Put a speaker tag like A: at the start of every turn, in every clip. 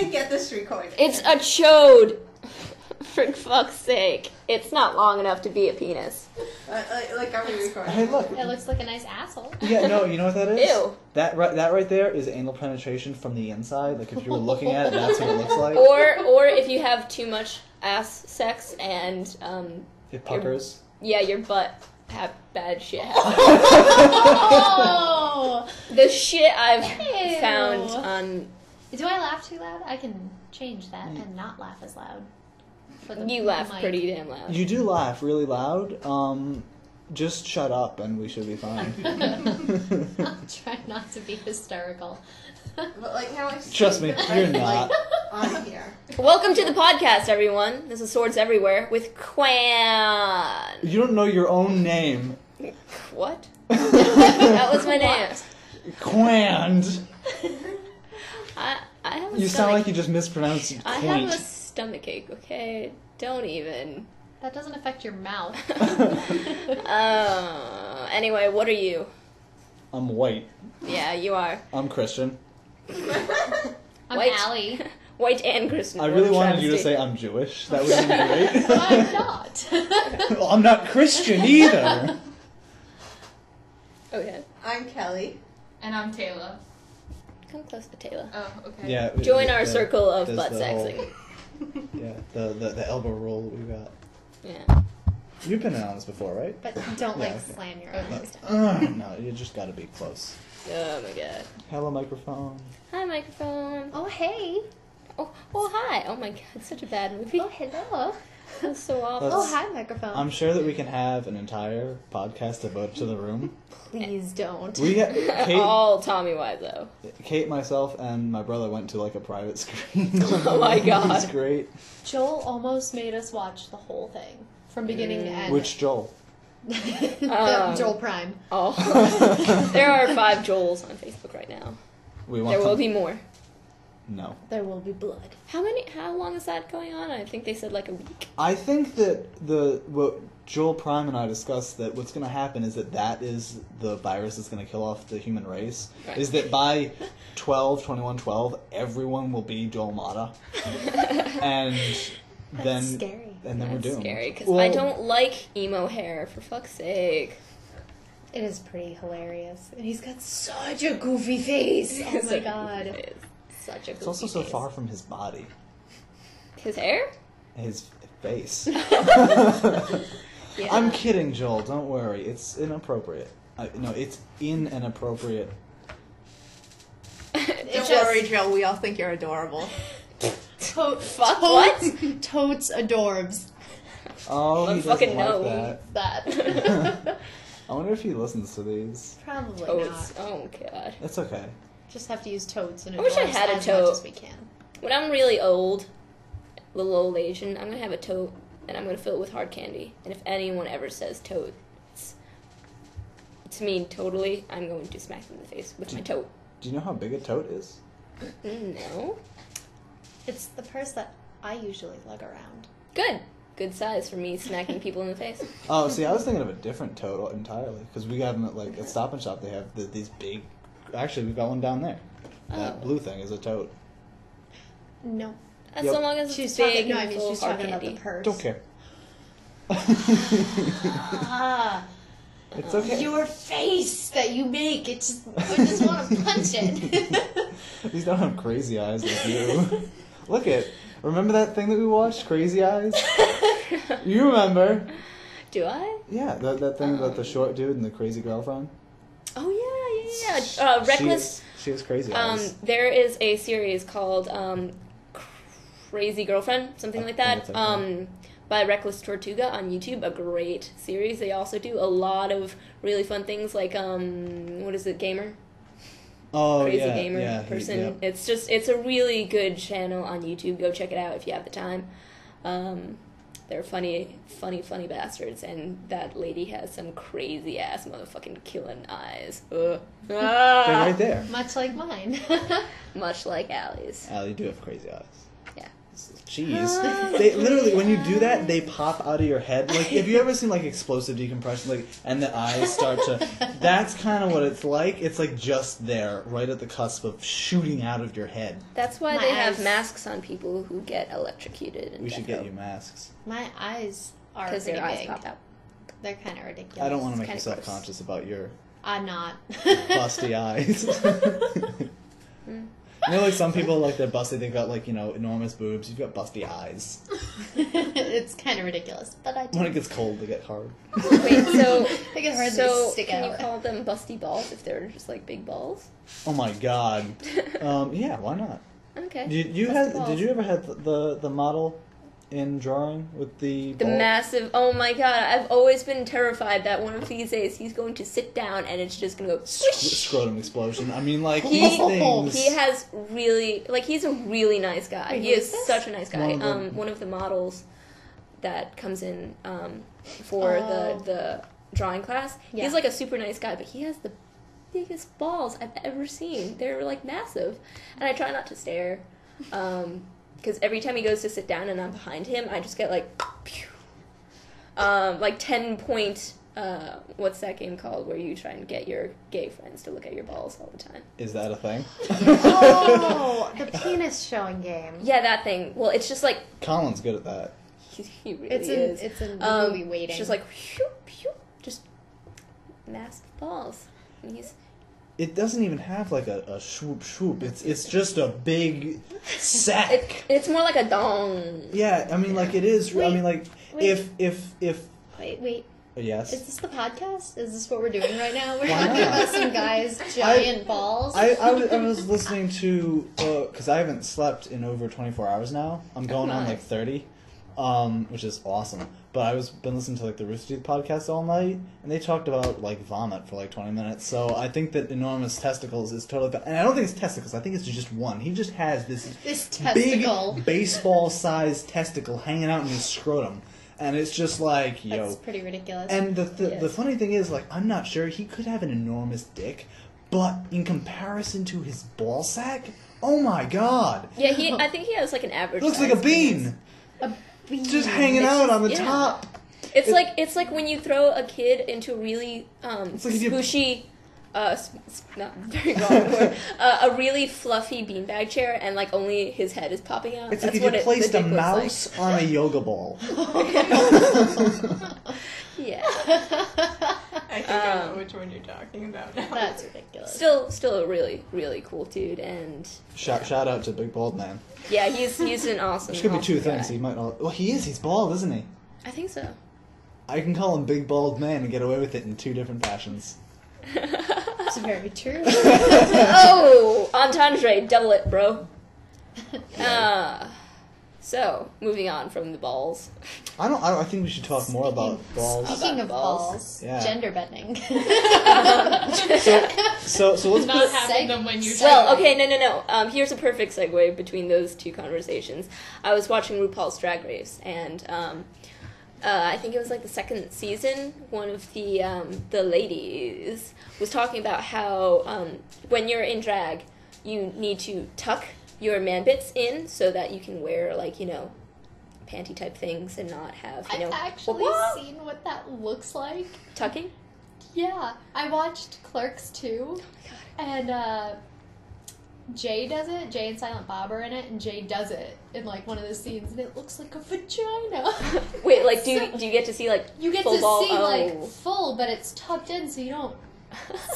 A: can't get this recorded.
B: It's a chode. For fuck's sake. It's not long enough to be a penis.
A: Like, are we recording?
C: Hey, look.
D: It looks like a nice asshole.
C: Yeah, no, you know what that is?
B: Ew.
C: That right there is anal penetration from the inside. Like, if you were looking at it, that's what it looks like.
B: Or if you have too much ass sex and,
C: It puckers.
B: your butt have bad shit happen.
D: Oh!
B: The shit I've
D: Ew.
B: found on...
D: Do I laugh too loud? I can change that and not laugh as loud.
B: You laugh pretty damn loud.
C: You do laugh really loud. Just shut up and we should be fine.
D: I'll try not to be hysterical.
A: But, like, how I
C: Trust me, you're not.
A: Like, on here.
B: Welcome to the podcast, everyone. This is Swords Everywhere with Quan.
C: You don't know your own name.
B: What? That was my name.
C: Quand.
B: I have a
C: You sound like you just mispronounced
B: I have a
C: quaint.
B: stomach ache, okay? Don't even.
D: That doesn't affect your mouth.
B: Anyway, what are you?
C: I'm white.
B: Yeah, you are.
C: I'm Christian.
D: I'm
B: White.
D: Ally.
B: White and Christian.
C: I really
B: What a
C: wanted you to
B: travesty.
C: say I'm Jewish. That would have been great.
D: I'm not.
C: Well, I'm not Christian either.
B: Okay.
A: I'm Kelly.
E: And I'm Tayla.
B: Come close to Taylor.
E: Oh, okay.
C: Yeah.
B: Join our circle of
C: there's
B: butt
C: the whole-
B: sexing.
C: Yeah, the elbow roll that we got.
B: Yeah.
C: You've been in on this before, right?
D: But don't,
C: Yeah,
D: like,
C: okay.
D: slam your elbows down.
C: No, you just gotta be close.
B: Oh my god.
C: Hello, microphone.
B: Hi, microphone.
D: Oh, hey.
B: Oh, hi. Oh my god, it's such a bad movie.
D: Oh, hello.
B: That's so awful.
C: Let's-
D: Oh, hi, microphone.
C: I'm sure that we can have an entire podcast devoted to the room.
D: Please don't.
C: We got
B: All Tommy Wiseau.
C: Kate, myself, and my brother went to like a private screen.
B: Oh my God.
C: It's great.
D: Joel almost made us watch the whole thing. From beginning to end.
C: Which Joel?
D: Joel Prime.
B: Oh. There are 5 Joels on Facebook right now.
C: We want
B: There will
C: some-
B: be more.
C: No.
D: There will be blood.
B: How long is that going on? I think they said like a week.
C: I think that what Joel Prime and I discussed, that what's going to happen is that is the virus that's going to kill off the human race.
B: Right.
C: Is that by 21/12, everyone will be Joel Mata. And then
D: scary.
C: And then we're
B: That's
C: doomed.
B: scary, because
C: Well,
B: I don't like emo hair, for fuck's sake.
D: It is pretty hilarious. And he's got such a goofy face. Oh my god.
B: It is such a
C: It's also so
B: face.
C: far from his body.
B: His hair?
C: His face.
B: Yeah.
C: I'm kidding, Joel. Don't worry. It's inappropriate. No, it's inappropriate.
A: Don't worry, Joe. We all think you're adorable.
B: Fuck what?
D: Totes adorbs.
C: Oh, he
B: I fucking
C: doesn't
B: know.
C: like
D: That.
C: that. I wonder if he listens to these.
D: Probably
B: Toads.
D: not.
B: Oh god.
C: It's okay.
D: Just have to use totes and
B: I wish I
D: adorbs
B: had a
D: as
B: tote.
D: much as we can.
B: When I'm really old, little old Asian, I'm gonna have a tote and I'm gonna fill it with hard candy. And if anyone ever says totes to me totally, I'm going to smack them in the face with my tote.
C: Do you know how big a tote is?
B: No.
D: It's the purse that I usually lug around.
B: Good size for me smacking people in the face.
C: Oh, see, I was thinking of a different tote entirely. Because we have them at, like, at Stop and Shop, they have these big... Actually, we've got one down there. That
B: Oh.
C: blue thing is a tote.
D: No.
B: That's
C: Yep.
B: so long as
D: She's
B: it's big
D: talking, no, I
B: and
D: mean,
B: full
D: she's
B: of hard
D: talking about
B: candy.
D: the purse.
C: Don't care.
D: Ah,
C: It's okay.
D: your face that you make, I just want to punch it.
C: These don't have crazy eyes like you. Look it. Remember that thing that we watched, Crazy Eyes? You remember?
B: Do I?
C: Yeah, that thing about the short dude and the crazy girlfriend.
B: Oh yeah. Reckless.
C: She has crazy eyes.
B: There is a series called Crazy Girlfriend, something like that.
C: that's okay.
B: By Reckless Tortuga on YouTube, a great series. They also do a lot of really fun things like what is it, Gamer?
C: Oh,
B: Crazy
C: yeah,
B: Gamer
C: yeah,
B: person.
C: yeah.
B: It's a really good channel on YouTube. Go check it out if you have the time. They're funny bastards, and that lady has some crazy ass motherfucking killing eyes. Ugh.
C: They're right there.
D: Much like mine.
B: Much like Ally's.
C: Allie, you do have crazy eyes.
B: Yeah.
C: cheese. They literally, when you do that, they pop out of your head. Like, if you ever seen like explosive decompression, like, and the eyes start to, that's kind of what it's like. It's like just there, right at the cusp of shooting out of your head.
B: That's why
D: My
B: they have
D: eyes.
B: masks on people who get electrocuted.
C: We should get you masks.
D: My eyes are
B: because
D: pretty
B: their eyes
D: big.
B: pop out.
D: They're kind of ridiculous.
C: I don't want to make you
B: kinda gross.
C: self-conscious about your
D: I'm not.
C: busty eyes. You know, like some people, like they're busty, they've got like, you know, enormous boobs. You've got busty eyes.
D: It's kind of ridiculous, but I do.
C: When it gets cold, they get hard.
B: Wait, so
D: They get hard,
B: so
D: they stick
B: can
D: out.
B: you call them busty balls if they're just like big balls?
C: Oh my god. Yeah, why not?
B: Okay.
C: Did you
B: Busty balls.
C: Did you ever have the model in drawing with the
B: The
C: ball?
B: massive, oh my god, I've always been terrified that one of these days he's going to sit down and it's just going to go swish.
C: Scrotum explosion. I mean, like, these things.
B: He has really, like, he's a really nice guy.
D: Wait,
B: He
D: who
B: is
D: is this?
B: such a nice guy.
C: One of them.
B: One of the models that comes in for the drawing class,
D: Yeah.
B: he's like a super nice guy, but he has the biggest balls I've ever seen. They're like massive. And I try not to stare. Because every time he goes to sit down and I'm behind him, I just get like, pew. Like 10-point, what's that game called where you try and get your gay friends to look at your balls all the time?
C: Is that a thing?
D: Oh, the penis showing game.
B: Yeah, that thing. Well, it's just like,
C: Colin's good at that.
B: he really
D: It's
B: is.
D: in the movie Waiting.
B: It's just like, whew, whew, just massive balls. And he's,
C: It doesn't even have like a swoop swoop. It's just a big sack.
B: it's more like a dong.
C: Yeah, I mean, like it is. I
D: Wait,
C: mean, like
D: wait.
C: if
D: Wait.
C: yes.
D: Is this the podcast? Is this what we're doing right now? We're
C: Why
D: talking
C: not?
D: about some guys' giant balls.
C: I was listening to because I haven't slept in over 24 hours now. I'm going on
B: Nice.
C: like 30, which is awesome. But I was been listening to like the Rooster Teeth podcast all night, and they talked about like vomit for like 20 minutes. So I think that enormous testicles is totally, and I don't think it's testicles. I think it's just one. He just has this
D: testicle.
C: big baseball-sized testicle hanging out in his scrotum, and it's just like yo.
D: That's pretty ridiculous.
C: And the
B: Yes.
C: funny thing is, like, I'm not sure. He could have an enormous dick, but in comparison to his ball sack, oh my god.
B: Yeah, I think he has like an average
C: It looks like a
B: size
C: bean. Just hanging
B: It's
C: out
B: just-
C: on the
B: yeah.
C: top.
B: It's like when you throw a kid into a really
C: It's like if you-
B: squishy, not very wrong word, a really fluffy beanbag chair, and like only his head is popping out.
C: It's
B: That's
C: like if
B: what
C: you
B: the
C: placed a
B: dick looks
C: mouse on a yoga ball.
B: like. Yeah,
A: I think I know which one you're talking about now.
D: That's ridiculous.
B: still a really really cool dude, and
C: Shout out to Big Bald Man.
B: yeah, he's an awesome.
C: Which could be two
B: awesome
C: things.
B: guy.
C: He might not. Well, he is. He's bald, isn't he?
B: I think so.
C: I can call him Big Bald Man and get away with it in two different fashions.
D: It's very true.
B: Oh, entendre, double it, bro. So moving on from the balls.
C: I think we should talk more about balls.
D: Speaking
B: About
D: of
B: balls.
D: balls,
C: Yeah.
D: gender bending.
C: So let's
A: Not
C: put.
A: having them when you're
B: Well, okay, no. Here's a perfect segue between those two conversations. I was watching RuPaul's Drag Race, and I think it was like the second season. One of the ladies was talking about how when you're in drag, you need to tuck your man bits in so that you can wear like panty type things and not have
E: I've actually
B: what?
E: seen what that looks like.
B: tucking.
E: Yeah, I watched Clerks 2, and Jay does it. Jay and Silent Bob are in it, and Jay does it in like one of the scenes, and it looks like a vagina.
B: Wait, like do
E: So-
B: you get to see like
E: You get
B: full
E: to
B: ball?
E: see like
B: Oh.
E: full, but it's tucked in, so you don't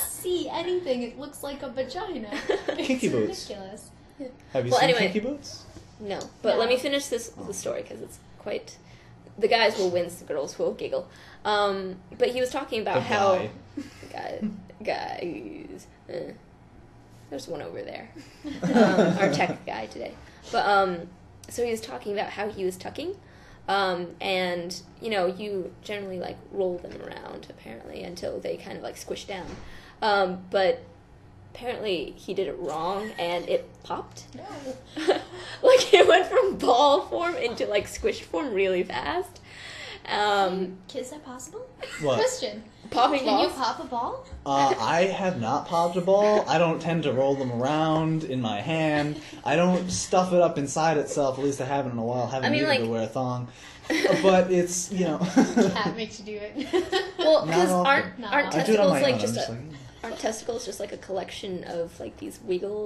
E: see anything. It looks like a vagina.
C: Kinky
E: It's
C: boots.
E: ridiculous.
C: Have you
B: Well,
C: seen
B: anyway.
C: Kinky Boots?
B: No, but
E: No.
B: let me finish the story because it's quite. The guys will wince, the girls will giggle. But he was talking about
C: The
B: how
C: guy.
B: guys. There's one over there, our tech guy today. But so he was talking about how he was tucking, and you generally like roll them around apparently until they kind of like squish down, but. Apparently he did it wrong and it popped.
E: No.
B: Like it went from ball form into like squish form really fast.
E: Is that possible?
C: What?
E: Question.
B: Popping
E: Can you
B: balls?
E: pop a ball?
C: I have not popped a ball. I don't tend to roll them around in my hand. I don't stuff it up inside itself. At least I haven't in a while. Haven't needed to wear a thong. But it's,
E: Cat makes you do it.
B: Well, because
C: Not
B: aren't
E: often.
C: I do it on
B: testicles
C: my
B: like
C: own.
B: just
C: I'm
B: a...
C: just
B: Aren't testicles just like a collection of like these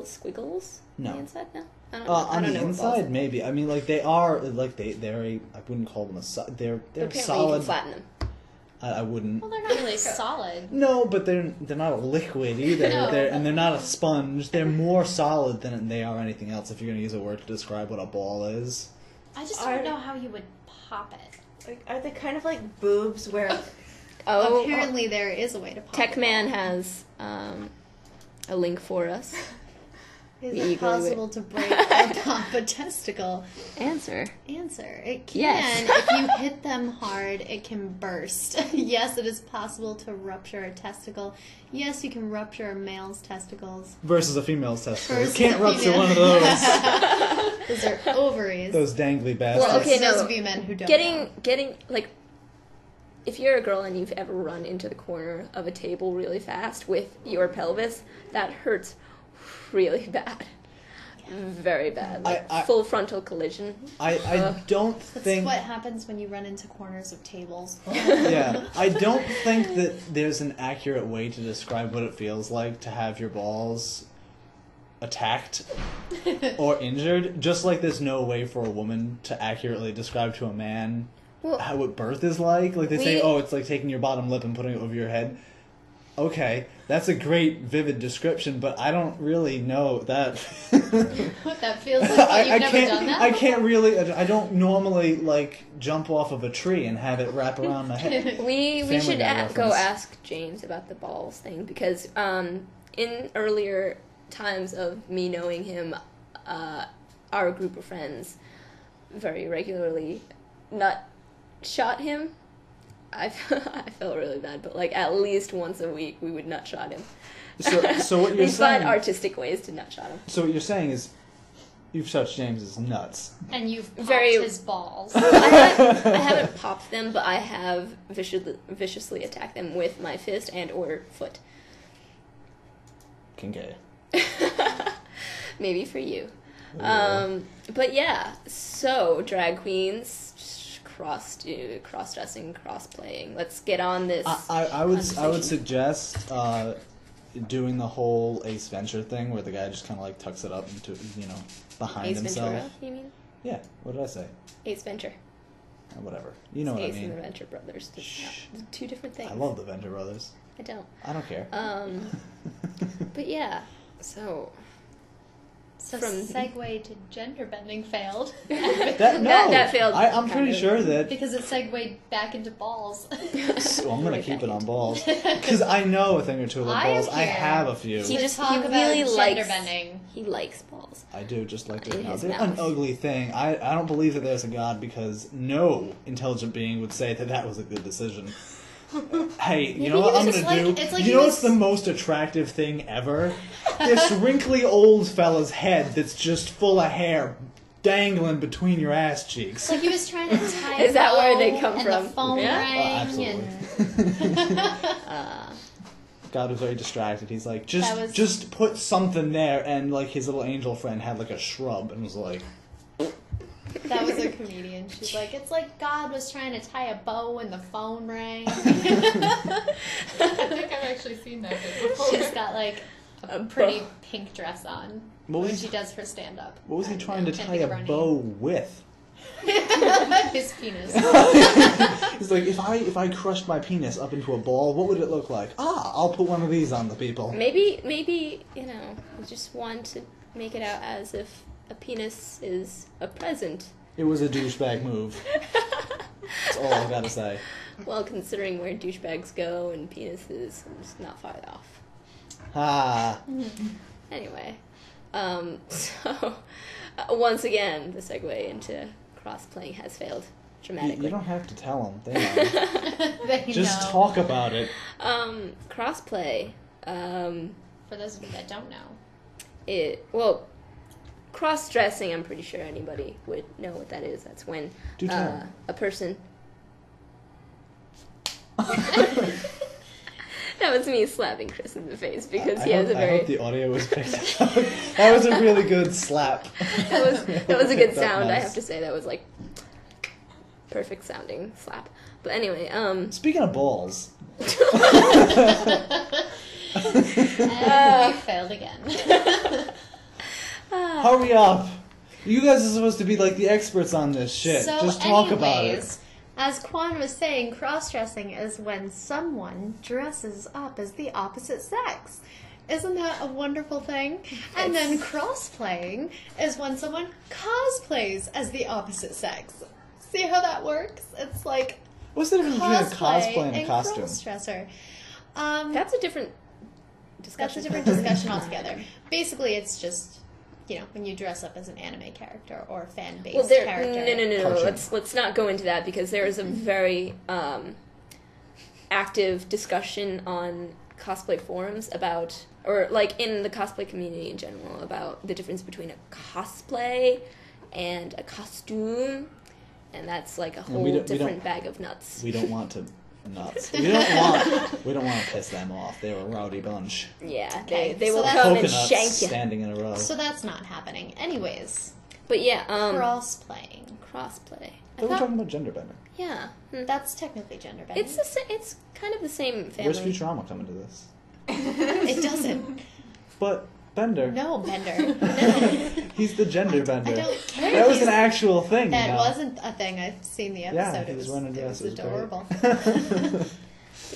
B: squiggles?
C: No.
B: On the inside? No. I don't know. I
C: on
B: don't
C: the
B: know what balls
C: inside,
B: are.
C: maybe. I mean, like they are like they're a. I wouldn't call them a. They're
B: Apparently
C: solid.
B: you can flatten them.
C: I wouldn't.
E: Well, they're not really solid.
C: No, but they're not a liquid either.
E: No.
C: They're not a sponge. They're more solid than they are anything else. If you're gonna use a word to describe what a ball is.
E: I just don't know how you would pop it.
A: Like, are they kind of like boobs where...
B: Oh,
D: Apparently, there is a way to pop.
B: Techman has a link for us.
D: Is
B: We
D: it
B: eagerly
D: possible to break or pop a testicle?
B: Answer.
D: Answer. It can.
B: Yes.
D: If you hit them hard, it can burst. Yes, it is possible to rupture a testicle. Yes, you can rupture a male's testicles.
C: Versus a female's testicle. You
D: Versus
C: can't
D: a
C: rupture
D: female.
C: one of those.
D: Those are ovaries.
C: Those dangly bastards.
B: Well, okay,
D: Those
B: no.
D: would be men who don't.
B: Getting like, if you're a girl and you've ever run into the corner of a table really fast with your pelvis, that hurts really bad. Very bad. Like
C: I-
B: full frontal collision.
C: I don't
D: That's
C: think.
D: what happens when you run into corners of tables.
C: Yeah, I don't think that there's an accurate way to describe what it feels like to have your balls attacked or injured. Just like there's no way for a woman to accurately describe to a man
B: Well,
C: how what birth is like. Like they say,
B: We-
C: oh, it's like taking your bottom lip and putting it over your head. Okay, that's a great, vivid description, but I don't really know that.
E: What that feels like? What, you've never
C: can't.
E: done that?
C: I can't really. I don't normally like jump off of a tree and have it wrap around my head.
B: we
C: Family
B: should
C: Guy
B: go
C: reference.
B: ask James about the balls thing because in earlier times of me knowing him, our group of friends very regularly nut shot him. I felt really bad, but like at least once a week we would nut shot him.
C: So what you're
B: We find
C: saying?
B: artistic ways to nut shot him.
C: So what you're saying is, you've touched James's nuts.
E: And you've popped
B: Very-
E: his balls.
B: I haven't popped them, but I have viciously attacked them with my fist and or foot.
C: Kincaid.
B: Maybe for you. But yeah, so drag queens, cross-dressing, cross-playing. Let's get on this.
C: I would
B: conversation.
C: suggest doing the whole Ace Venture thing where the guy just kind of like tucks it up into behind
B: Ace
C: himself.
B: Ventura, you mean?
C: Yeah. What did I say?
B: Ace Venture.
C: Whatever. You know what
B: Ace
C: I
B: and the
C: mean.
B: Venture Brothers.
C: Shh.
B: Two different things.
C: I love the Venture Brothers.
B: I don't.
C: I don't care.
B: But yeah, so
E: So
B: From-
E: segue to gender bending failed.
B: That failed
C: I'm
B: kind
C: pretty
B: of.
C: sure that.
E: Because it segued back into balls.
C: Well, I'm gonna
B: Right
C: keep
B: back
C: it on
B: into-
C: balls because I know a thing or two about
E: I am
C: balls. I
E: here.
C: have a few.
B: He
E: To
B: just
E: talk
B: he
E: about
B: really
E: gender
B: likes
E: bending.
B: He likes balls.
C: I do, just like
B: In his
C: they're an
B: mouth.
C: ugly thing. I don't believe that there's a God because no intelligent being would say that was a good decision. Hey, you
E: Maybe
C: know what
E: he
C: I'm
E: was
C: gonna
E: just
C: do?
E: like- it's like
C: You
E: he
C: know
E: was-
C: what's the most attractive thing ever? This wrinkly old fella's head that's just full of hair dangling between your ass cheeks.
E: Like he was trying to tie
B: Is that where they
E: bow
B: come
E: and
B: from?
E: the phone
B: Yeah?
E: rang
C: absolutely.
B: Uh,
C: God was very distracted. He's like,
E: That was-
C: just put something there, and like his little angel friend had like a shrub and was like,
E: That was a comedian. She's like, it's like God was trying to tie a bow and the phone rang.
A: I think I've actually seen that bit before.
E: She's got like a pretty pink dress on
C: What was
E: when
C: he-
E: she does her stand up.
C: what was he trying to
E: Can't
C: tie
E: think of her
C: a
E: name.
C: bow with?
E: His penis.
C: He's like, if I crushed my penis up into a ball, what would it look like? I'll put one of these on the people.
B: maybe you just want to make it out as if a penis is a present.
C: It was a douchebag move. That's all I gotta say.
B: Well, considering where douchebags go and penises, I'm just not far off.
C: Ah,
B: Anyway, so once again, the segue into cross-playing has failed dramatically.
C: you don't have to tell them. They know.
E: They
C: Just
E: know.
C: talk about it.
B: Crossplay.
E: For those of you that don't know.
B: Cross-dressing, I'm pretty sure anybody would know what that is. That's when
C: Do tell.
B: a person... That was me slapping Chris in the face because
C: I
B: he has a
C: I
B: very.
C: hope the audio was picked up. That was a really good slap.
B: That was a good
C: That
B: sound. I
C: nice.
B: have to say that was like perfect sounding slap. But anyway,
C: Speaking of balls,
E: And we failed again.
C: hurry up! You guys are supposed to be like the experts on this shit.
D: So
C: Just talk about it.
D: anyways, as Quan was saying, cross-dressing is when someone dresses up as the opposite sex. Isn't that a wonderful thing? And then cross-playing is when someone cosplays as the opposite sex. See how that works? It's like
C: What's the difference between a cosplay and a costume?
D: cross-dresser.
B: that's a different
D: That's
B: discussion.
D: a different discussion altogether. Basically, it's just, when you dress up as an anime character or a fan-based
B: Well, there.
D: character.
B: No.
C: Cartoon.
B: Let's not go into that because there is a very active discussion on cosplay forums about, or like in the cosplay community in general, about the difference between a cosplay and a costume, and that's like a whole
C: we don't-
B: different bag of nuts.
C: We don't want to nuts. We don't want to piss them off. They're a rowdy bunch.
B: Yeah,
D: Okay,
B: they
D: so
B: will
D: that's-
B: come and
C: Coconuts
B: shank you.
C: standing in a row.
D: So that's not happening. Anyways,
B: But yeah,
D: cross-playing.
B: crossplay.
C: They were talking about gender bending.
B: Yeah,
D: That's technically gender bending.
B: it's kind of the same family.
C: Where's Futurama coming to this?
D: It doesn't.
C: But Bender.
D: No, Bender. No.
C: He's the gender bender.
D: I don't care.
C: That was an actual thing.
D: That
C: you know?
D: wasn't a thing. I've seen the episode.
C: Yeah, he
D: it
C: was
D: was,
C: wearing a dress.
D: It was
C: It was
D: adorable.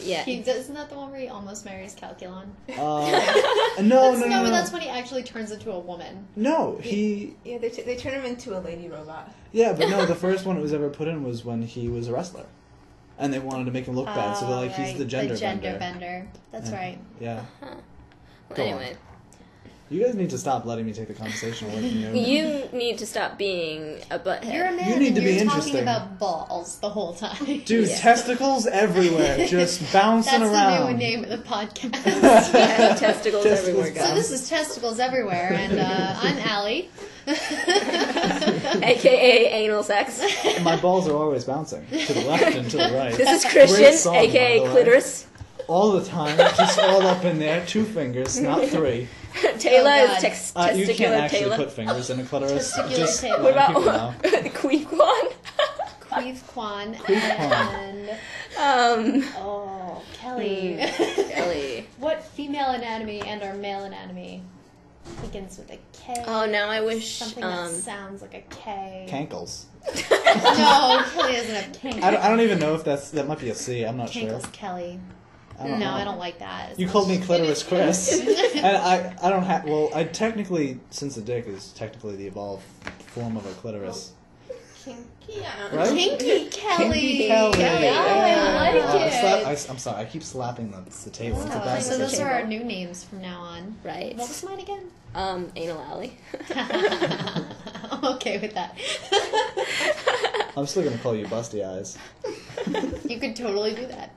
B: Yeah.
D: Isn't that the one where he almost marries Calculon?
C: No,
D: But that's when he actually turns into a woman.
C: No, he.
A: Yeah, they turn him into a lady robot.
C: Yeah, but no, the first one it was ever put in was when he was a wrestler. And they wanted to make him look bad, so they're like, he's the gender bender.
D: bender. That's
C: Yeah.
D: right.
C: Yeah.
B: Well,
C: Go on.
B: anyway,
C: You guys need to stop letting me take the conversation away from you.
B: you need to stop being a butthead.
D: You're a man
C: You need
D: and
C: to be
D: you're
C: interesting.
D: talking about balls the whole time.
C: Dude,
B: Yeah.
C: testicles everywhere, just bouncing
D: That's
C: around.
D: the new name of the podcast.
B: Yeah, testicles everywhere,
C: Testicles.
B: guys.
D: So this is Testicles Everywhere, and I'm Ally.
B: AKA anal sex.
C: My balls are always bouncing to the left and to the right.
B: This is
C: Great
B: Christian,
C: song,
B: AKA
C: by the way.
B: clitoris.
C: All the time, just all up in there, 2 fingers, not 3.
B: Tayla
D: God.
B: is
C: You can't
B: testicular
C: actually
B: Tayla.
C: put fingers in a clitoris.
D: Testicular
C: Just
D: Tayla.
B: What
C: letting people know.
B: about Queen Quan?
D: Queef Quan
C: Queef Quan.
D: and Kelly.
B: Kelly.
D: What female anatomy and or male anatomy begins with a K?
B: Oh, now I wish.
D: Something that sounds like a K.
C: Cankles.
D: No, Kelly doesn't have K.
C: I don't even know if that might be a C. I'm not sure.
D: Cankles Kelly.
C: I don't
D: No,
C: know.
D: I don't like that.
C: You called me clitoris Chris, and I don't have. Well, I technically, since the dick is technically the evolved form of a clitoris,
A: Kinky, yeah.
C: right?
D: Kinky Kelly.
C: Kinky Kelly.
D: Kelly. Oh, I like it.
C: I'm sorry. I keep slapping the table. It's the
D: Oh,
C: best.
D: so those
B: table.
D: are our new names from now on.
B: Right.
D: What was mine again?
B: Anal alley.
D: I'm okay with that.
C: I'm still gonna call you Busty Eyes.
D: You could totally do that.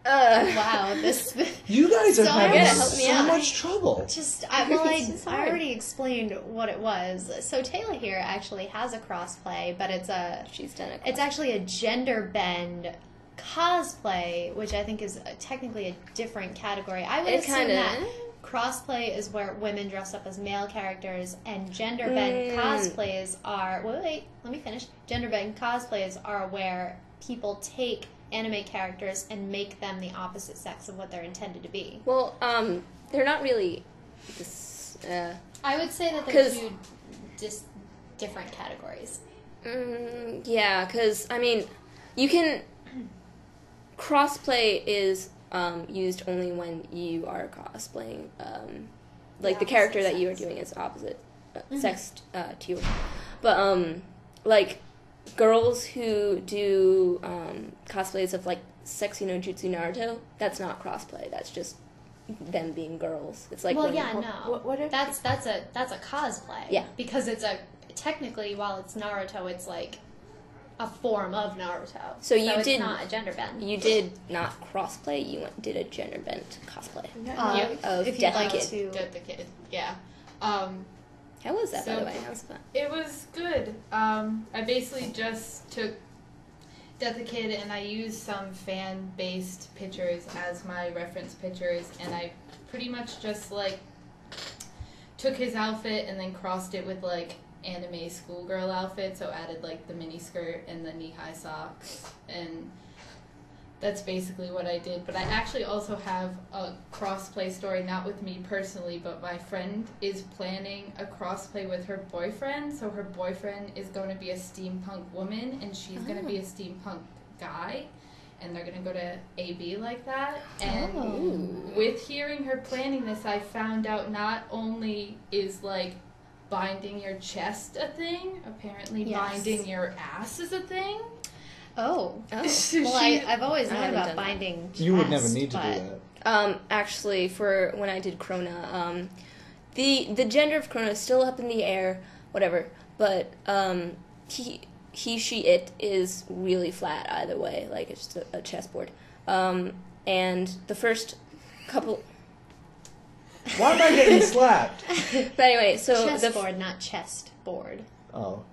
D: Wow, this
C: You guys are
D: So
C: having
D: good.
B: Help me
C: so
B: out.
C: much trouble.
D: just
B: It's
D: I
B: hard.
D: already explained what it was. So Tayla here actually has a crossplay, but it's
B: She's done it.
D: it's actually a gender bend cosplay, which I think is technically a different category. I would
B: It
D: assume
B: kinda-
D: that crossplay is where women dress up as male characters, and gender bend cosplays are wait, let me finish. Gender bend cosplays are where people take anime characters and make them the opposite sex of what they're intended to be.
B: Well, they're not really. This,
E: I would say that they're
B: 'Cause-
E: two different categories.
B: yeah, because I mean, you can. Crossplay is used only when you are cosplaying, like the character that you are doing is opposite sex to you. But like girls who do cosplays of like Sexy no Jutsu Naruto, that's not crossplay. That's just them being girls. It's like
D: Well,
B: when-
D: yeah, no.
A: What if
E: That's a cosplay.
B: Yeah.
E: Because it's technically while it's Naruto, it's like a form of Naruto.
B: So you
E: it's
B: did-
E: not a gender bend.
B: You did not crossplay. You did a gender bent cosplay. Of
D: if you'd
B: Death
D: like
B: Kid.
D: to,
F: Dead the Kid. Yeah.
B: How was that, by
F: So-
B: the way? How was that?
F: It was good. I basically just took Death a Kid, and I used some fan-based pictures as my reference pictures, and I pretty much just, like, took his outfit and then crossed it with, like, anime schoolgirl outfit, so added, like, the mini skirt and the knee-high socks, and that's basically what I did. But I actually also have a crossplay story, not with me personally, but my friend is planning a crossplay with her boyfriend. So her boyfriend is going to be a steampunk woman, and she's going to be a steampunk guy. And they're going to go to AB like that. And with hearing her planning this, I found out not only is, like, binding your chest a thing, apparently binding your ass is a thing.
D: Oh.
F: So
D: Well, I've always known about binding chest,
C: You would never need to do that.
B: Actually, for when I did Krona, the gender of Krona is still up in the air, whatever, but he, she, it is really flat either way, like it's just a chessboard. And the first couple...
C: Why am I getting slapped?
B: But anyway, so...
D: Chessboard, not chest board.
C: Oh.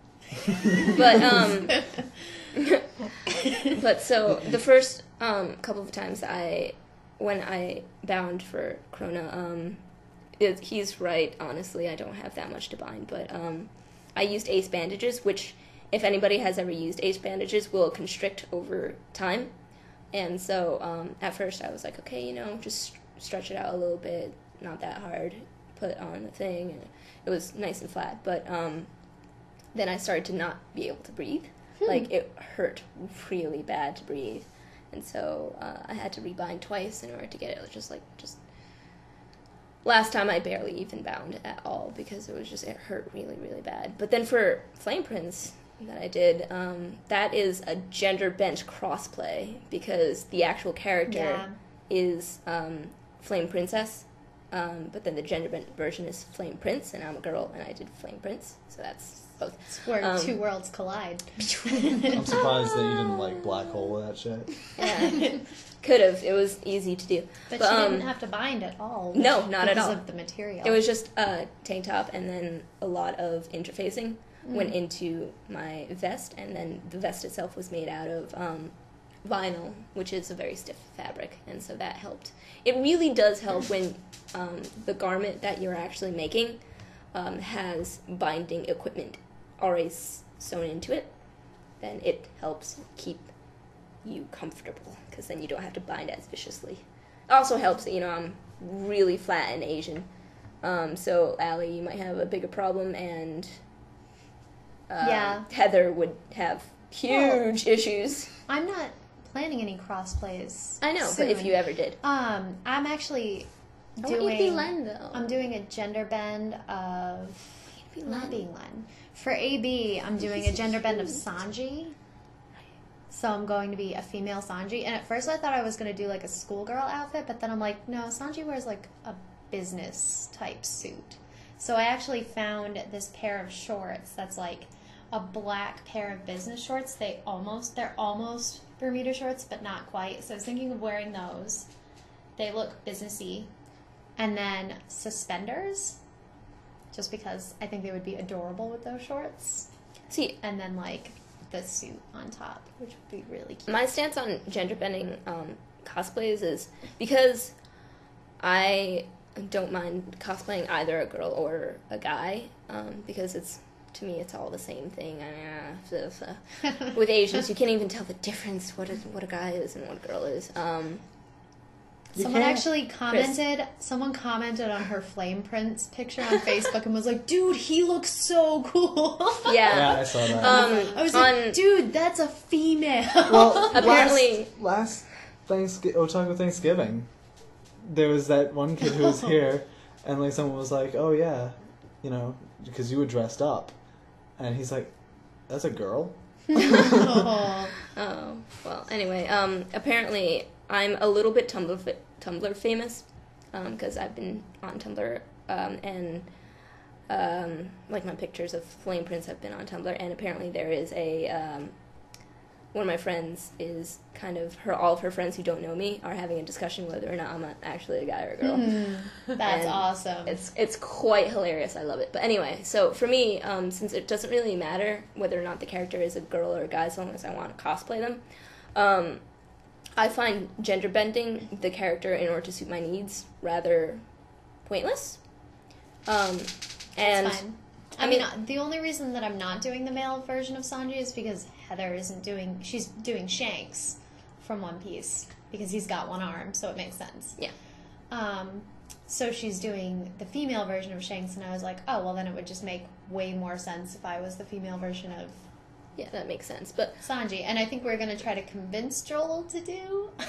B: But, but so the first couple of times when I bound for Krona, he's right, honestly, I don't have that much to bind, but I used ace bandages, which, if anybody has ever used ace bandages, will constrict over time. And so at first I was like, okay, just stretch it out a little bit, not that hard, put on the thing, and it was nice and flat, but then I started to not be able to breathe. Like, it hurt really bad to breathe. And so I had to rebind twice in order to get it. Just last time I barely even bound at all because it hurt really, really bad. But then for Flame Prince that I did, that is a gender bent crossplay because the actual character is Flame Princess. But then the gender bent version is Flame Prince, and I'm a girl, and I did Flame Prince. So that's both.
D: It's where two worlds collide.
C: I'm surprised that you didn't, like, black hole that shit.
B: Yeah, could have. It was easy to do.
D: But you didn't have to bind at all.
B: No, not at all.
D: Because of the material.
B: It was just a tank top, and then a lot of interfacing went into my vest, and then the vest itself was made out of vinyl, which is a very stiff fabric, and so that helped. It really does help when the garment that you're actually making has binding equipment already sewn into it. Then it helps keep you comfortable, because then you don't have to bind as viciously. It also helps that, I'm really flat and Asian. So, Ally, you might have a bigger problem, and Heather would have huge issues.
D: I'm not planning any crossplays.
B: I know,
D: soon.
B: but if you ever did.
D: I'm actually
B: I want you to be Len, though.
D: I'm doing a gender bend of... Not being Len. For AB, I'm doing a gender bend of Sanji. So I'm going to be a female Sanji. And at first I thought I was going to do like a schoolgirl outfit, but then I'm like, no, Sanji wears like a business type suit. So I actually found this pair of shorts that's like a black pair of business shorts. They're almost Bermuda shorts, but not quite. So I was thinking of wearing those. They look businessy. And then suspenders, just because I think they would be adorable with those shorts.
B: See,
D: and then like the suit on top, which would be really cute.
B: My stance on gender bending cosplays is because I don't mind cosplaying either a girl or a guy, because to me it's all the same thing. With Asians, you can't even tell the difference what a guy is and what a girl is.
D: Someone commented on her Flame Prince picture on Facebook and was like, dude, he looks so cool.
B: Yeah,
C: I saw that.
D: I was like, dude, that's a female.
C: Well,
B: apparently
C: last Otaku Thanksgiving, there was that one kid who was here, and like someone was like, oh yeah, because you were dressed up, and he's like, that's a girl?
B: Oh, well, anyway, apparently I'm a little bit Tumblr famous, because I've been on Tumblr, and like my pictures of Flame Prince have been on Tumblr, and apparently there is a one of my friends is kind of all of her friends who don't know me are having a discussion whether or not I'm actually a guy or a girl.
D: That's
B: And
D: awesome.
B: It's quite hilarious. I love it. But anyway, so for me, since it doesn't really matter whether or not the character is a girl or a guy, as long as I want to cosplay them, I find gender bending the character in order to suit my needs rather pointless. And
D: It's fine. I mean, the only reason that I'm not doing the male version of Sanji is because Heather she's doing Shanks from One Piece, because he's got one arm, so it makes sense.
B: Yeah.
D: So she's doing the female version of Shanks, and I was like, oh, well, then it would just make way more sense if I was the female version of
B: Yeah, that makes sense. But
D: Sanji. And I think we're going to try to convince Joel to do the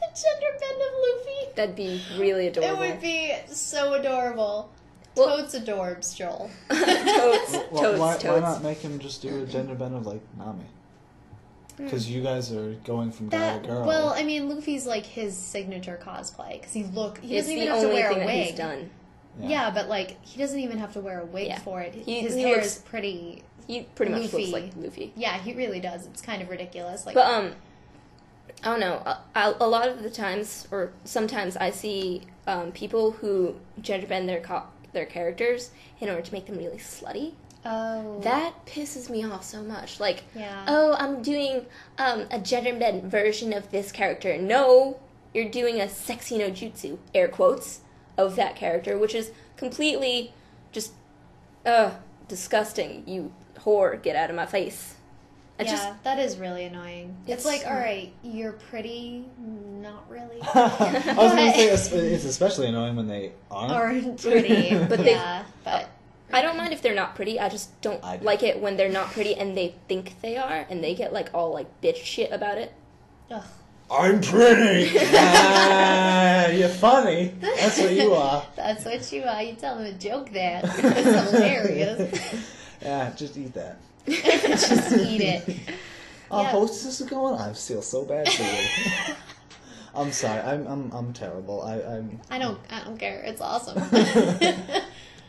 D: gender bend of Luffy.
B: that'd be really adorable.
D: It would be so adorable.
B: Well-
D: Totes adorbs, Joel.
C: Why
B: Totes.
C: not make him just do a gender bend of like Nami? Because you guys are going from guy to girl.
D: Well, I mean, Luffy's like his signature cosplay, because he
B: It's
D: doesn't even
B: the
D: have to
B: only
D: wear
B: thing
D: a
B: that
D: wig.
B: he's done.
D: Yeah, but like he doesn't even have to wear a wig
B: Yeah.
D: for it.
B: He
D: His hair
B: looks-
D: is pretty.
B: He pretty much
D: Luffy.
B: looks like Luffy.
D: Yeah, he really does. It's kind of ridiculous. Like,
B: But I don't know. A lot of the times, or sometimes, I see people who gender bend their characters in order to make them really slutty.
D: oh,
B: That pisses me off so much. Like,
D: yeah.
B: oh, I'm doing a gender bend version of this character. No, you're doing a sexy no jutsu, air quotes, of that character, which is completely just disgusting. You whore, get out of my face.
D: Yeah, that is really annoying. It's
B: It's-
D: like, all right, you're pretty, not really.
C: I was going to say it's especially annoying when they aren't.
D: Or pretty,
B: But
D: but
B: I don't mind if they're not pretty. I just don't
C: I do.
B: like it when they're not pretty and they think they are, and they get like all like bitch shit about it.
D: ugh.
C: I'm pretty. You're funny. That's what you are.
D: That's what you are. You tell them a joke there. It's hilarious.
C: Yeah, just eat that.
D: Just eat it.
C: Our
D: Yeah.
C: hostess is going. I feel so bad for you. I'm sorry. I'm terrible.
D: I don't care. It's awesome.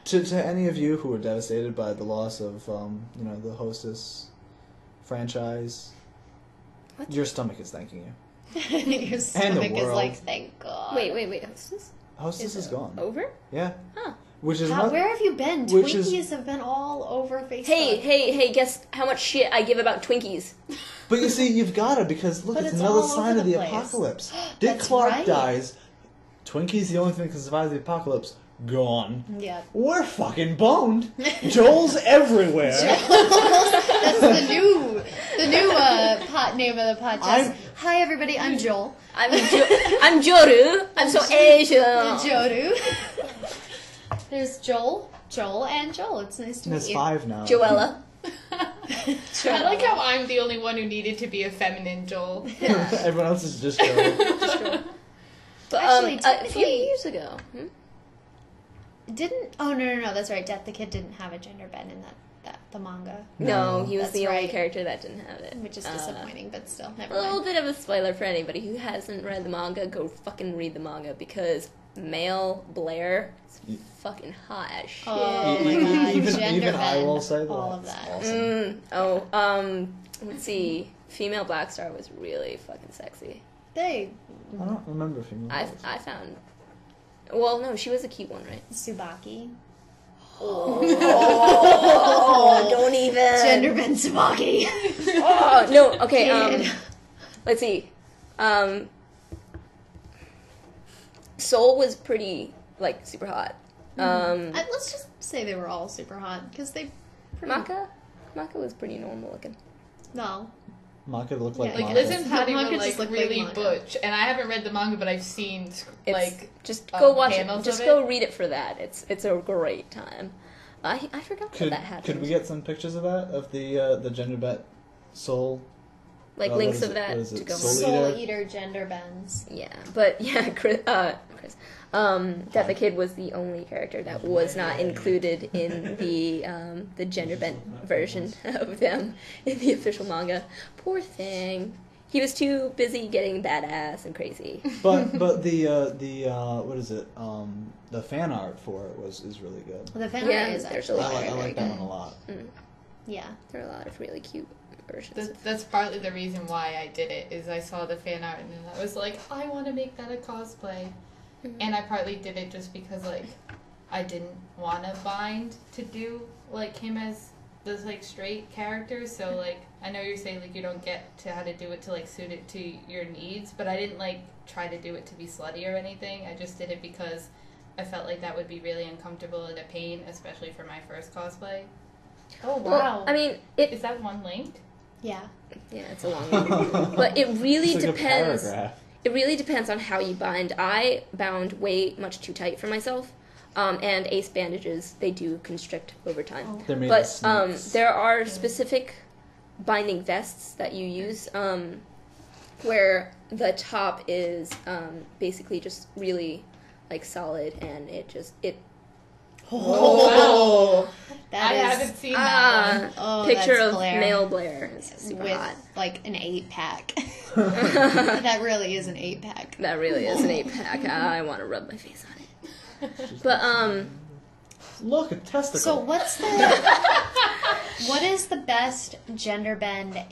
C: To any of you who were devastated by the loss of the hostess franchise,
B: What?
C: your stomach is thanking you.
D: Your stomach is
C: world.
D: like, thank God.
B: Wait, hostess?
C: Hostess is gone.
B: Over?
C: Yeah.
B: Huh.
C: Which is
D: How,
C: not.
D: where have you been?
C: Which is-
D: Twinkies have been all over Facebook.
B: Hey, guess how much shit I give about Twinkies.
C: But you see, you've got to, because look,
D: But
C: it's
D: it's
C: another
D: all
C: sign
D: over
C: of
D: the
C: the
D: place.
C: apocalypse. Dick
D: That's
C: Clark
D: right.
C: dies. Twinkies the only thing that can survive the apocalypse. Gone.
D: Yeah.
C: We're fucking boned. Joel's everywhere.
D: That's the new name of the podcast. Hi everybody, I'm Joel.
B: I'm Joru. I'm so Asian.
D: Joru. There's Joel, and Joel. It's nice to
C: There's
D: meet you.
C: 5 now.
B: Joella.
F: I like how I'm the only one who needed to be a feminine Joel.
C: Everyone else is just Joel.
B: But,
D: Actually,
B: a few
D: technically-
B: years ago.
D: Didn't? Oh no! That's right. Death the Kid didn't have a gender bend in the manga,
B: No, he was
D: That's
B: the only
D: right.
B: character that didn't have it.
D: which is disappointing. But still, never
B: A little
D: mind.
B: bit of a spoiler for anybody who hasn't read the manga. Go fucking read the manga because male Blair is fucking hot as shit.
D: Oh my God!
C: even
D: Gender
C: I
D: bend,
C: will say that.
D: all of
C: That's
D: that.
C: awesome.
B: Let's see. Female Black Star was really fucking sexy.
D: They
C: I don't remember female.
B: I found. Well, no, she was a cute one, right?
D: Tsubaki.
B: Oh, don't even.
D: Gender bend Tsubaki.
B: Oh no. Okay.
D: Kid.
B: Let's see. Soul was pretty like super hot.
D: Let's just say they were all super hot because they.
B: Maka was pretty normal looking.
D: No.
C: Maka looked like
D: Yeah.
F: Like
C: Maka.
F: Liz and Patty
D: Manga
F: were
D: just
F: like
D: looked like
F: really
D: manga.
F: butch, and I haven't read the manga, but I've seen
B: It's,
F: like
B: just go watch it.
F: panels
B: Just
F: of
B: go
F: it.
B: read it for that. It's a great time. I forgot
C: Could
B: that happened.
C: could we get some pictures of that, of the gender bet soul?
B: like
C: what
B: links
C: is
B: of
C: it?
B: that
C: What is it?
B: to go?
C: Soul
B: on.
D: Soul Eater gender bends.
B: Yeah, but yeah, Chris. Death the Kid was the only character that was not included in the gender bent version of them in the official manga. Poor thing. He was too busy getting badass and crazy.
C: But the what is it? The fan art for it is really good.
D: The fan
B: Yeah,
D: art is
B: there's
D: actually
B: a lot.
C: I
D: very,
C: like
D: very
C: that
D: good.
C: one a lot.
D: Yeah.
B: There are a lot of really cute versions.
F: That's partly the reason why I did it, is I saw the fan art and then I was like, I want to make that a cosplay.
B: Mhm.
F: And I partly did it just because, like, I didn't want to bind to do, like, him as those, like, straight characters. So, like, I know you're saying, like, you don't get to how to do it to, like, suit it to your needs, but I didn't, like, try to do it to be slutty or anything. I just did it because I felt like that would be really uncomfortable and a pain, especially for my first cosplay.
E: Oh, wow.
B: Well, I mean, it.
F: Is that one linked?
E: Yeah.
B: Yeah, it's a long one. But it really
C: It's like
B: depends.
C: a paragraph.
B: It really depends on how you bind. I bound way much too tight for myself. And ace bandages, they do constrict over time.
C: They're made of
B: But
C: snakes.
B: there are specific binding vests that you use where the top is basically just really like solid, and it
C: Oh,
F: I
D: That is
F: haven't seen that one.
D: Oh,
B: picture
D: that's
B: of
D: Blair.
B: male Blair. It's super
D: with
B: hot.
D: like an 8-pack. That really is an 8-pack.
B: That really is an 8-pack. I want to rub my face on it. But
C: look, a testicle.
D: So what is the best gender bend the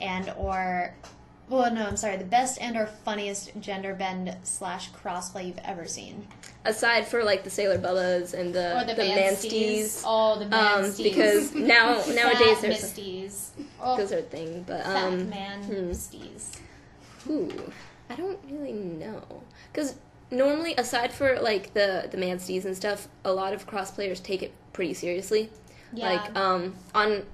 D: best and or funniest gender bend / crossplay you've ever seen?
B: aside for like the Sailor Bubbas and
E: Or
B: the
E: the
B: Mansties,
E: Oh, the Mansties.
B: because nowadays
E: Fat
B: there's
E: Misties. Oh,
B: those are a thing. But
E: Fat Man Misties.
B: Ooh, I don't really know. Because normally, aside for, like, the Mansties and stuff, a lot of cosplayers take it pretty seriously.
E: Yeah.
B: Like, on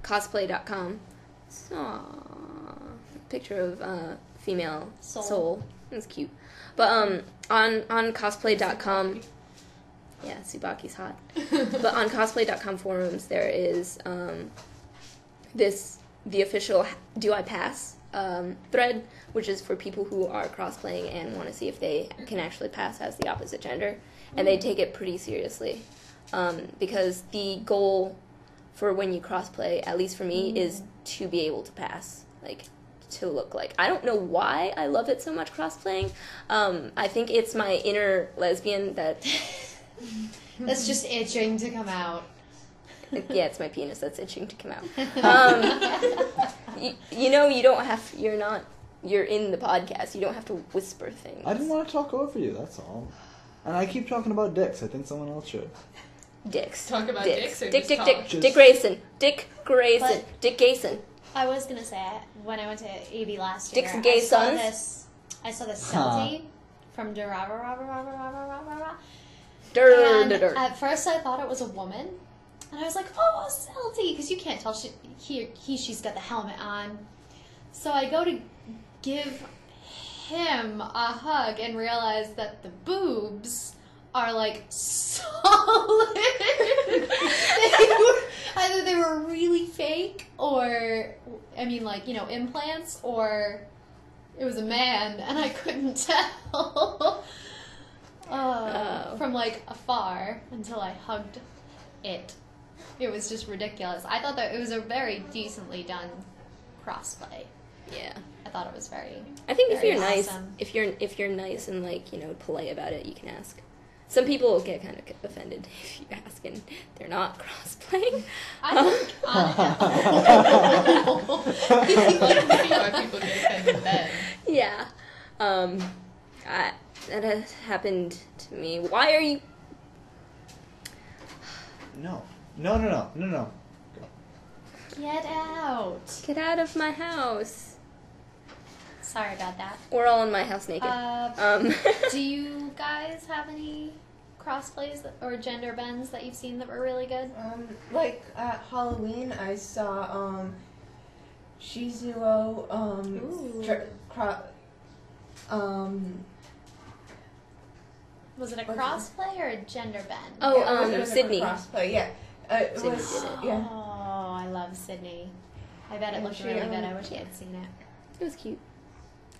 B: cosplay.com, saw a picture of female soul. It's cute. But, on cosplay.com, yeah, Tsubaki's hot. But on cosplay.com forums, there is, the official Do I Pass thread, which is for people who are cosplaying and want to see if they can actually pass as the opposite gender. And they take it pretty seriously. Because the goal for when you crossplay, at least for me, is to be able to pass. Like, to look like. I don't know why I love it so much crosplaying. I think it's my inner lesbian that...
D: That's just itching to come out.
B: Yeah, it's my penis that's itching to come out. You know, you're in the podcast. You don't have to whisper things.
C: I didn't want to talk over you, that's all. And I keep talking about dicks. I think someone else should.
B: Dicks.
F: Talk about dicks or
B: Dick,
F: just
B: Dick,
F: talk?
B: Dick,
C: Just-
B: Dick Grayson. Dick Grayson.
E: But-
B: Dick Gayson.
E: I was gonna say, when I went to AB last year,
B: Dick's gay sons?
E: I saw this Celty from Durava.
B: Dur.
E: And at first I thought it was a woman. And I was like, oh, Celty! Because you can't tell she's got the helmet on. So I go to give him a hug and realize that the boobs are like solid. Either they were really fake or, I mean, like, implants, or it was a man and I couldn't tell. From like afar until I hugged it. It was just ridiculous. I thought that it was a very decently done crossplay.
B: Yeah.
E: I thought it was very.
B: I think if
E: very
B: you're nice,
E: awesome.
B: if you're nice and like polite about it, you can ask. Some people get kind of offended if you ask and they're not cosplaying.
E: I think
F: Like, see why people get offended then.
B: Yeah. That has happened to me. Why are you?
C: No.
E: Get out.
B: Get out of my house.
E: Sorry about that.
B: We're all in my house naked.
E: Do you guys have any crossplays or gender bends that you've seen that were really good?
A: Like at Halloween, I saw Shizuo
E: Was it a
A: What's
E: crossplay or a gender bend?
B: Oh,
A: it was
B: Sydney.
A: A crossplay, yeah. It
B: Sydney
A: was,
B: did it.
A: yeah.
E: Oh, I love Sydney. I bet it
A: And
E: looked
A: she,
E: really good. I wish I had seen it.
B: It was cute.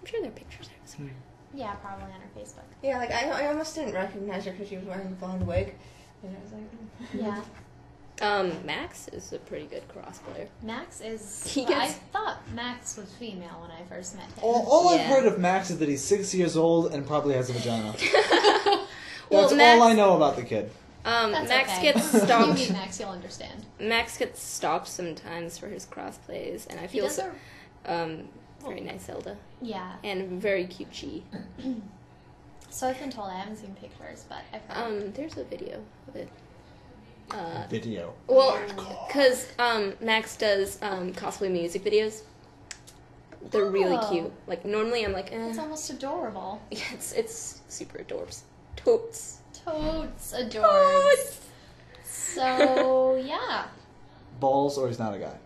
B: I'm sure there are pictures there somewhere.
E: Yeah, probably on her Facebook.
A: Yeah, like I almost didn't recognize her because she was wearing a blonde wig, and I was like,
E: Yeah.
B: Max is a pretty good crossplayer.
E: Max is.
B: He
E: well, I
B: gets-
E: thought Max was female when I first met him.
C: All I've
B: Yeah.
C: heard of Max is that he's 6 years old and probably has a vagina.
B: Well,
C: That's
B: Max-
C: all I know about the kid.
E: That's
B: Max
E: okay.
B: gets
E: You
B: stopped.
E: meet Max, you'll understand.
B: Max gets stopped sometimes for his crossplays, and I
E: He
B: feel
E: does
B: so. Very nice Zelda.
E: Yeah.
B: And very cute Chi.
E: So I've been told, I haven't seen pictures, but I've heard.
B: There's a video of it.
C: Video.
B: Well, because Max does cosplay music videos. They're really
E: Oh.
B: cute. Like, normally I'm like,
E: It's almost adorable.
B: Yeah, it's super adorbs. Totes.
E: Totes adorbs. So, yeah.
C: Balls, or he's not a guy?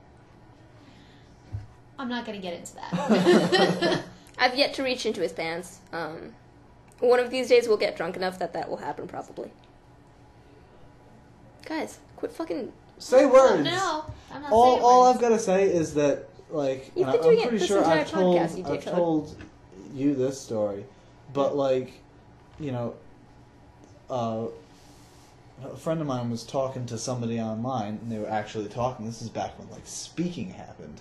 E: I'm not going to get into that.
B: I've yet to reach into his pants. One of these days we'll get drunk enough that will happen, probably. Guys, quit fucking...
C: Say words!
E: No, I'm not saying
C: All
E: words.
C: I've got to say is that, like,
B: You've
C: and
B: been doing
C: I'm
B: it
C: pretty
B: this
C: sure
B: entire
C: I've told,
B: podcast, you
C: I've
B: dickhead.
C: told you this story, but, like, you know, a friend of mine was talking to somebody online, and they were actually talking. This is back when, like, speaking happened.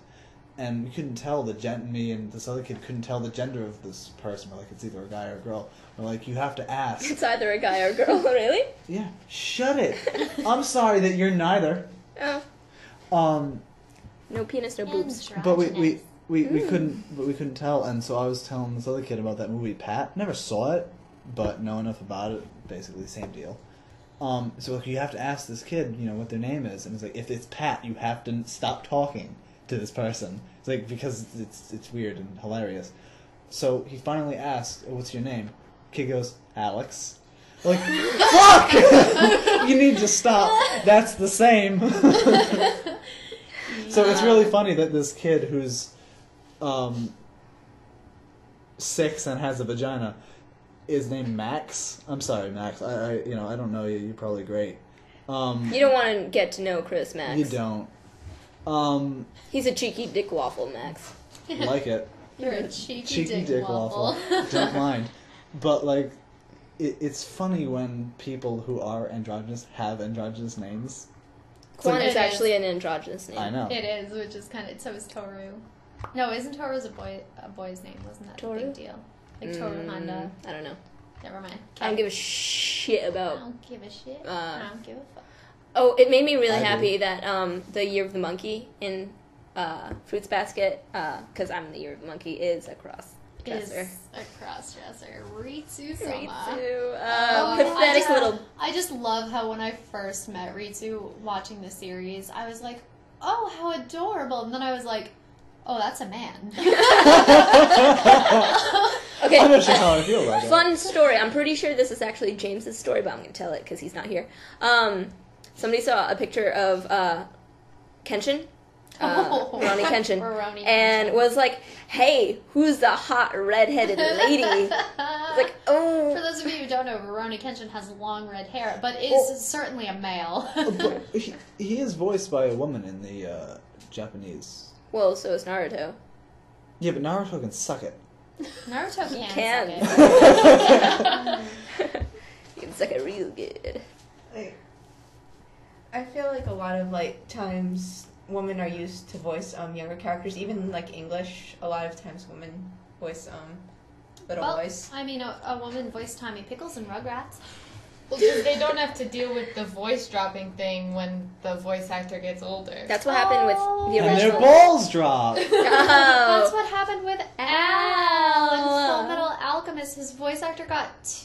C: And we couldn't tell me and this other kid couldn't tell the gender of this person. We're like, it's either a guy or a girl. We're like, you have to ask.
B: It's either a guy or a girl, really?
C: Yeah, shut it. I'm sorry that you're neither.
B: Oh. No penis, no boobs.
C: But we couldn't tell, and so I was telling this other kid about that movie Pat. Never saw it, but know enough about it. Basically, same deal. So like, you have to ask this kid, you know, what their name is, and it's like, if it's Pat, you have to stop talking to this person. It's like, because it's weird and hilarious. So he finally asked, oh, "What's your name?" Kid goes, "Alex." Like, fuck! You need to stop. That's the same. So it's really funny that this kid who's 6 and has a vagina is named Max. I'm sorry, Max. I don't know you. You're probably great.
B: You don't want to get to know Chris, Max.
C: You don't.
B: He's a cheeky dick waffle, Max.
C: Like it.
E: You're a cheeky dick waffle.
C: Don't mind. But, like, it's funny when people who are androgynous have androgynous names.
B: Quan
E: It
B: is
E: is.
B: actually an androgynous name.
C: I know.
E: It is, which is kind of... So is Toru. No, isn't Toru's a boy's name? Wasn't that
B: Toru?
E: a big deal? Like Toru Honda.
B: I don't know.
E: Never mind.
B: I don't give a shit
E: I
B: about...
E: don't give a shit.
B: Uh,
E: I don't give a fuck.
B: Oh, it made me really
C: I do.
B: happy that the Year of the Monkey in Fruits Basket, because I'm in the Year of the Monkey, is a cross-dresser.
E: Is a cross-dresser. Ritsu-sama.
B: Ritsu,
E: Oh,
B: pathetic little...
E: I just love how when I first met Ritsu watching the series, I was like, oh, how adorable. And then I was like, oh, that's a man.
B: Okay.
C: I'm not sure how I feel about that.
B: Fun story. I'm pretty sure this is actually James's story, but I'm going to tell it because he's not here. Somebody saw a picture of Kenshin, Rurouni Kenshin,
E: Rurouni
B: and
E: Kenshin.
B: was like, "Hey, who's the hot redheaded lady?" It's like, oh.
E: For those of you who don't know, Rurouni Kenshin has long red hair, but is certainly a male.
C: But he is voiced by a woman in the Japanese.
B: Well, so is Naruto.
C: Yeah, but Naruto can suck it.
E: Naruto
B: Can.
E: suck it.
B: You can suck it real good.
A: Like, I feel like a lot of like times women are used to voice younger characters, even like English. A lot of times women voice little
E: Well,
A: boys.
E: I mean, a woman voiced Tommy Pickles in Rugrats.
F: Well, because they don't have to deal with the voice dropping thing when the voice actor gets older.
B: That's what happened with the
C: And their
B: original.
C: balls drop.
E: That's
B: Oh.
E: what happened with Al in Full Metal Alchemist. His voice actor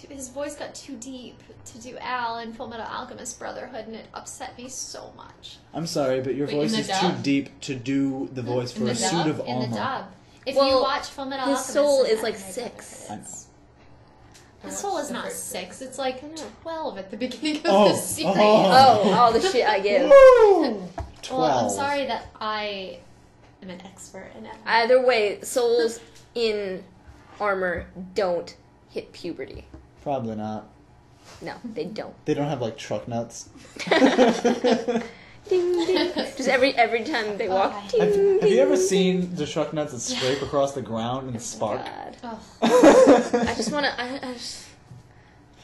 E: his voice got too deep to do Al in Full Metal Alchemist Brotherhood, and it upset me so much.
C: I'm sorry, but your
F: Wait,
C: voice
F: in the
C: is too
F: dub?
C: deep to do the voice
F: In
C: for
F: the
C: a suit
F: dub?
C: of
E: In the
C: armor.
E: dub. If
B: Well,
E: you watch Full Metal
B: his
E: Alchemist,
B: soul
E: and
B: is like
E: anime
B: 6.
C: I know.
E: Brotherhood, his soul is not 6. It's like
B: I know.
E: 12 at the beginning of
C: Oh,
E: the series.
B: Oh, all the shit I give.
C: Woo! 12.
E: Well, I'm sorry that I am an expert in anime.
B: Either way, souls in armor don't hit puberty.
C: Probably not.
B: No, they don't.
C: They don't have like truck nuts.
B: Ding, ding. Just every time they walk.
E: Okay.
B: Ding,
C: Have you ever
B: ding.
C: seen the truck nuts that scrape across the ground and spark?
B: God.
E: Oh,
B: I just wanna. I just.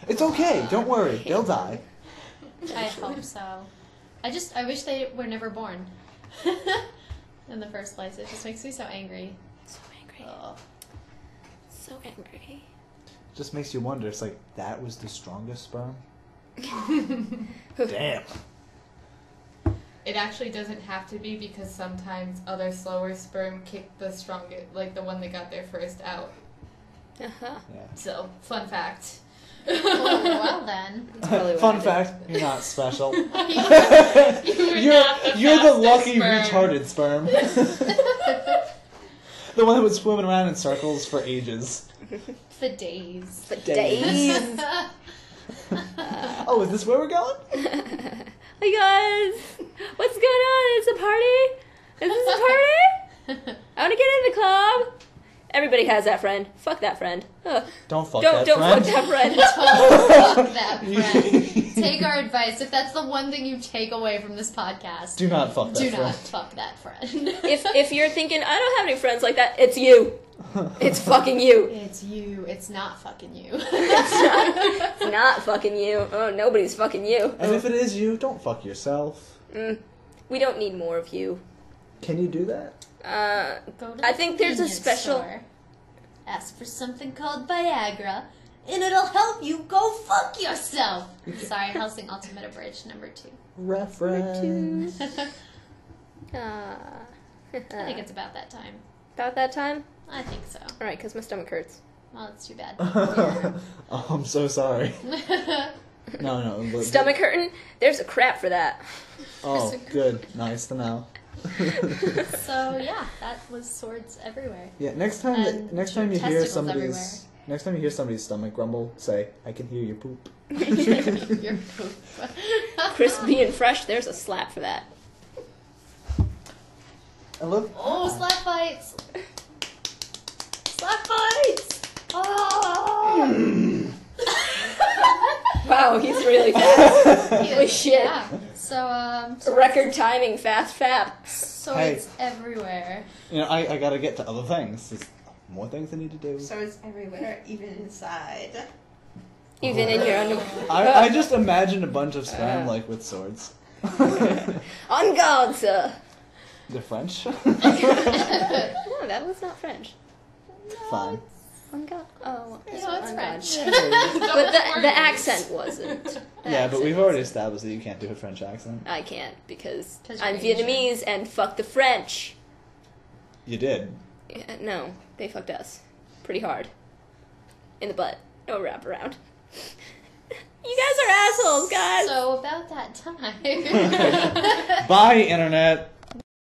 C: It's okay. Don't worry. They'll die.
E: I hope so. I wish they were never born. In the first place. It just makes me so angry.
B: So angry.
E: Ugh.
B: So angry.
C: Just makes you wonder. It's like, that was the strongest sperm? Damn.
F: it actually doesn't have to be because sometimes other slower sperm kick the strongest, like the one that got there first out.
B: Uh-huh.
C: Yeah.
F: So, fun fact.
E: Oh, well then.
B: That's probably what
C: Fun
B: happened.
C: fact: you're not special.
F: You're
C: You're the lucky
F: fastest
C: retarded sperm. The one that was swimming around in circles for ages.
E: For days.
B: For
C: Days.
B: days.
C: Oh, is this where we're going?
B: Hey guys, what's going on? It's a party? Is this a party? I want to get in the club. Everybody has that friend. Fuck that friend. Ugh.
C: Don't fuck
B: Don't
C: that
B: fuck
C: friend.
B: that friend.
E: Don't fuck that friend. Take our advice. If that's the one thing you take away from this podcast,
C: Do not fuck that
E: do
C: friend.
E: not fuck that friend.
B: If you're thinking I don't have any friends like that, it's you. It's fucking you.
E: It's you. It's not fucking you.
B: It's not fucking you. Oh, nobody's fucking you.
C: And if it is you, don't fuck yourself.
B: We don't need more of you.
C: Can you do that?
E: Go to
B: I
E: the
B: think there's a
E: convenience
B: special-
E: store, ask for something called Viagra, and it'll help you go fuck yourself. Sorry, Helsing Ultimate Abridged number 2.
C: Reference.
B: Ah.
E: I think it's about that time.
B: About that time?
E: I think so.
B: Alright, because my stomach hurts.
E: Well, that's too bad.
C: Oh, I'm so sorry. No. But,
B: Stomach hurting? There's a crap for that.
C: Oh, good. Nice to know.
E: So yeah, that was swords everywhere.
C: Yeah. Next time you hear
E: testicles
C: somebody's. Next time you hear somebody's stomach grumble, say, "I can hear your poop."
E: Your poop.
B: Crispy and fresh, there's a slap for that.
C: I love.
E: Oh, slap fights! Slap fights! Oh!
B: Wow, he's really fast. Holy shit.
E: Yeah. So
B: Record timing, fast fap.
E: swords everywhere.
C: You know, I gotta get to other things. There's more things I need to do.
A: Swords everywhere, even inside.
B: Even in your underwear.
C: I just imagine a bunch of sperm like with swords.
B: On guard, sir.
C: They're French.
B: No, that was not French.
C: Fine.
B: On guard. Oh,
E: No, it's
B: on
E: French.
B: guard. But the accent wasn't. The
C: Yeah, but
B: accent
C: we've already established that you can't do a French accent.
B: I can't because
E: 'Cause you're
B: I'm
E: Asian.
B: Vietnamese and fuck the French.
C: You did.
B: Yeah, no, they fucked us. Pretty hard. In the butt. No wraparound. You guys are assholes, guys.
E: So about that time.
C: Bye, internet.